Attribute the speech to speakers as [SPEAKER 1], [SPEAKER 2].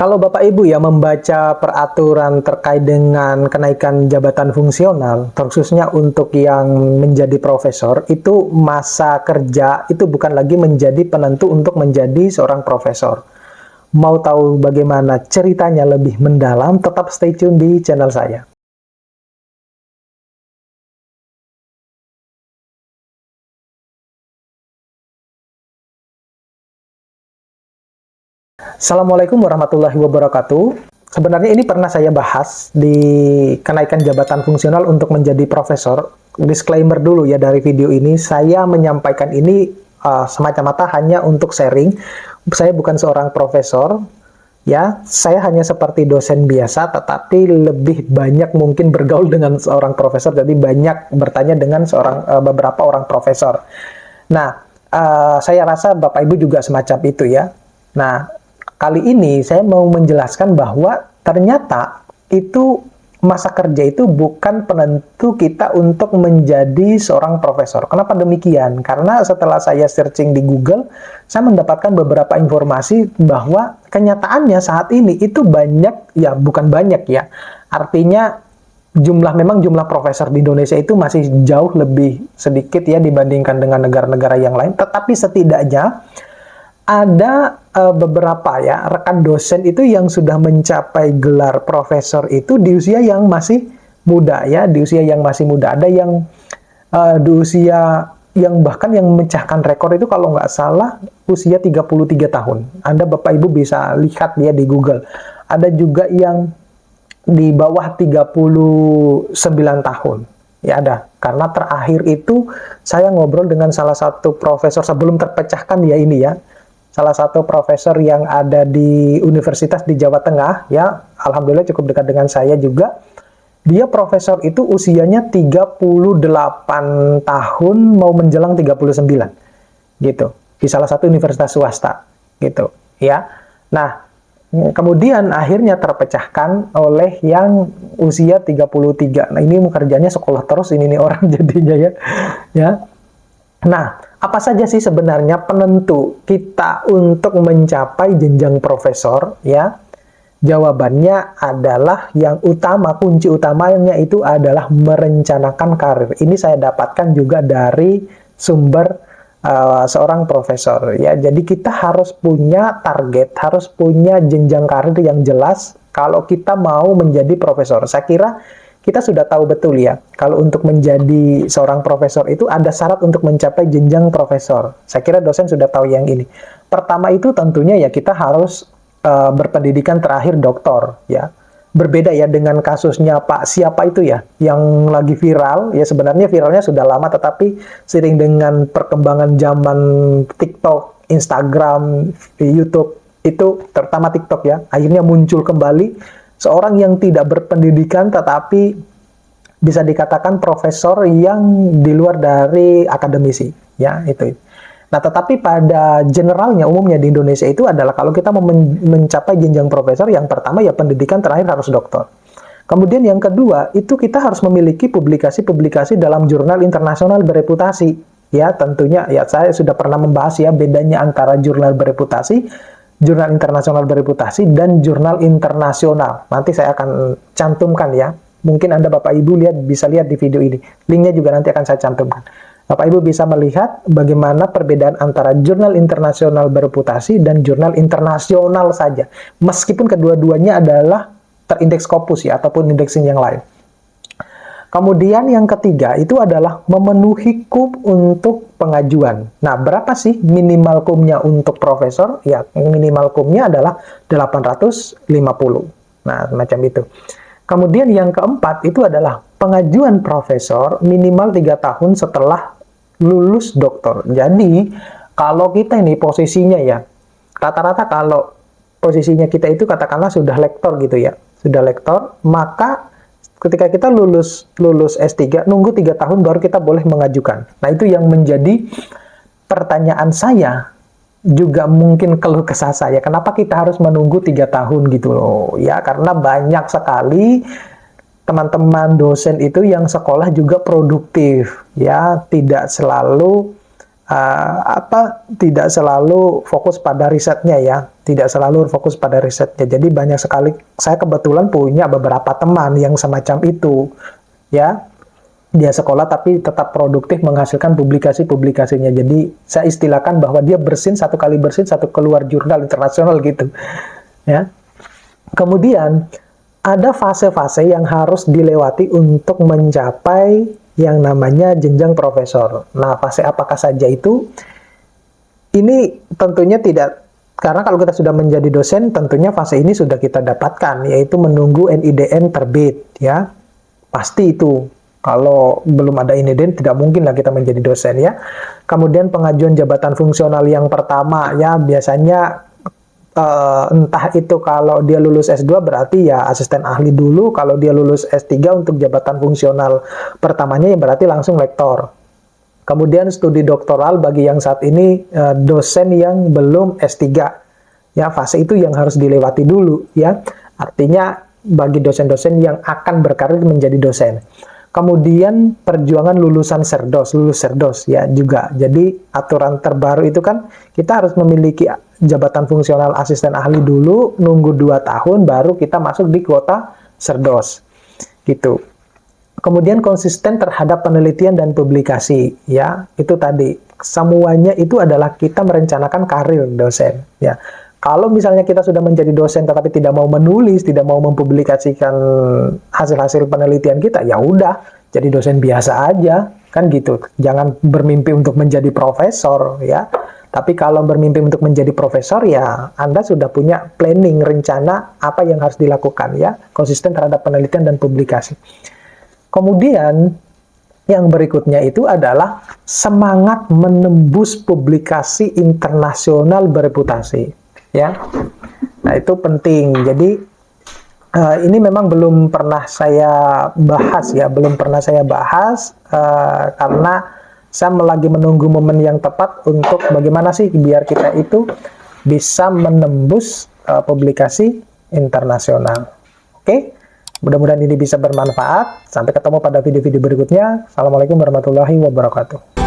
[SPEAKER 1] Kalau Bapak Ibu ya membaca peraturan terkait dengan kenaikan jabatan fungsional, khususnya untuk yang menjadi profesor, itu masa kerja itu bukan lagi menjadi penentu untuk menjadi seorang profesor. Mau tahu bagaimana ceritanya lebih mendalam, tetap stay tune di channel saya. Assalamualaikum warahmatullahi wabarakatuh. Sebenarnya ini pernah saya bahas di kenaikan jabatan fungsional untuk menjadi profesor. Disclaimer dulu ya dari video ini, saya menyampaikan ini semata-mata hanya untuk sharing. Saya bukan seorang profesor, ya. Saya hanya seperti dosen biasa, tetapi lebih banyak mungkin bergaul dengan seorang profesor. Jadi banyak bertanya dengan beberapa orang profesor. Nah, saya rasa Bapak Ibu juga semacam itu ya. Nah, kali ini saya mau menjelaskan bahwa ternyata itu masa kerja itu bukan penentu kita untuk menjadi seorang profesor. Kenapa demikian? Karena setelah saya searching di Google, saya mendapatkan beberapa informasi bahwa kenyataannya saat ini itu banyak, ya bukan banyak ya. Artinya memang jumlah profesor di Indonesia itu masih jauh lebih sedikit ya dibandingkan dengan negara-negara yang lain. Tetapi setidaknya ada beberapa ya rekan dosen itu yang sudah mencapai gelar profesor itu di usia yang masih muda ya, di usia yang masih muda. Ada yang di usia yang bahkan yang memecahkan rekor itu kalau nggak salah usia 33 tahun. Anda Bapak Ibu bisa lihat ya di Google. Ada juga yang di bawah 39 tahun. Ya ada. Karena terakhir itu saya ngobrol dengan salah satu profesor sebelum terpecahkan ya ini ya. Salah satu profesor yang ada di universitas di Jawa Tengah, ya, alhamdulillah cukup dekat dengan saya juga. Dia profesor itu usianya 38 tahun mau menjelang 39, gitu. Di salah satu universitas swasta, gitu, ya. Nah, kemudian akhirnya terpecahkan oleh yang usia 33. Nah, ini kerjanya sekolah terus ini nih orang jadinya ya. Ya. Nah, apa saja sih sebenarnya penentu kita untuk mencapai jenjang profesor ya? Jawabannya adalah yang utama, kunci utamanya itu adalah merencanakan karir. Ini saya dapatkan juga dari sumber seorang profesor ya. Jadi kita harus punya target, harus punya jenjang karir yang jelas kalau kita mau menjadi profesor. Saya kira kita sudah tahu betul ya, kalau untuk menjadi seorang profesor itu ada syarat untuk mencapai jenjang profesor. Saya kira dosen sudah tahu yang ini. Pertama itu tentunya ya kita harus berpendidikan terakhir doktor ya. Berbeda ya dengan kasusnya Pak siapa itu ya, yang lagi viral, ya sebenarnya viralnya sudah lama tetapi seiring dengan perkembangan zaman TikTok, Instagram, YouTube, itu terutama TikTok ya, akhirnya muncul kembali seorang yang tidak berpendidikan tetapi bisa dikatakan profesor yang di luar dari akademisi ya itu. Nah, tetapi pada generalnya umumnya di Indonesia itu adalah kalau kita mau mencapai jenjang profesor, yang pertama ya pendidikan terakhir harus doktor. Kemudian yang kedua itu kita harus memiliki publikasi-publikasi dalam jurnal internasional bereputasi ya. Tentunya ya saya sudah pernah membahas ya bedanya antara jurnal bereputasi, jurnal internasional bereputasi, dan jurnal internasional. Nanti saya akan cantumkan ya. Mungkin Anda Bapak Ibu bisa lihat di video ini. Linknya juga nanti akan saya cantumkan. Bapak Ibu bisa melihat bagaimana perbedaan antara jurnal internasional bereputasi dan jurnal internasional saja. Meskipun kedua-duanya adalah terindeks Scopus ya, ataupun indexing yang lain. Kemudian yang ketiga itu adalah memenuhi KUM untuk pengajuan. Nah, berapa sih minimal KUM-nya untuk profesor? Ya, minimal KUM-nya adalah 850. Nah, macam itu. Kemudian yang keempat itu adalah pengajuan profesor minimal 3 tahun setelah lulus doktor. Jadi, kalau kita ini posisinya ya, rata-rata kalau posisinya kita itu katakanlah sudah lektor gitu ya, sudah lektor, maka ketika kita lulus S3, nunggu 3 tahun baru kita boleh mengajukan. Nah, itu yang menjadi pertanyaan saya, juga mungkin keluh kesah saya. Kenapa kita harus menunggu 3 tahun gitu loh? Ya, karena banyak sekali teman-teman dosen itu yang sekolah juga produktif. Ya, tidak selalu tidak selalu fokus pada risetnya ya, tidak selalu fokus pada risetnya. Jadi banyak sekali, saya kebetulan punya beberapa teman yang semacam itu, ya. Dia sekolah tapi tetap produktif menghasilkan publikasi-publikasinya. Jadi saya istilahkan bahwa dia bersin, satu kali bersin, satu keluar jurnal internasional gitu. Ya. Kemudian ada fase-fase yang harus dilewati untuk mencapai yang namanya jenjang profesor. Nah, fase apakah saja itu? Ini tentunya tidak, karena kalau kita sudah menjadi dosen, tentunya fase ini sudah kita dapatkan, yaitu menunggu NIDN terbit, ya. Pasti itu. Kalau belum ada NIDN, tidak mungkin lah kita menjadi dosen, ya. Kemudian pengajuan jabatan fungsional yang pertama, ya, biasanya entah itu kalau dia lulus S2 berarti ya asisten ahli dulu, kalau dia lulus S3 untuk jabatan fungsional pertamanya ya berarti langsung lektor. Kemudian studi doktoral bagi yang saat ini dosen yang belum S3. Ya, fase itu yang harus dilewati dulu, ya. Artinya bagi dosen-dosen yang akan berkarir menjadi dosen. Kemudian perjuangan lulus serdos ya juga. Jadi aturan terbaru itu kan kita harus memiliki jabatan fungsional asisten ahli dulu, nunggu 2 tahun baru kita masuk di kuota serdos. Gitu. Kemudian konsisten terhadap penelitian dan publikasi, ya. Itu tadi. Semuanya itu adalah kita merencanakan karir dosen, ya. Kalau misalnya kita sudah menjadi dosen tetapi tidak mau menulis, tidak mau mempublikasikan hasil-hasil penelitian kita, ya udah, jadi dosen biasa aja, kan gitu. Jangan bermimpi untuk menjadi profesor, ya. Tapi kalau bermimpi untuk menjadi profesor, ya Anda sudah punya planning, rencana apa yang harus dilakukan, ya. Konsisten terhadap penelitian dan publikasi. Kemudian yang berikutnya itu adalah semangat menembus publikasi internasional bereputasi. Ya, nah itu penting. Jadi ini memang belum pernah saya bahas ya, karena saya lagi menunggu momen yang tepat untuk bagaimana sih biar kita itu bisa menembus publikasi internasional. Oke, mudah-mudahan ini bisa bermanfaat. Sampai ketemu pada video-video berikutnya. Assalamualaikum warahmatullahi wabarakatuh.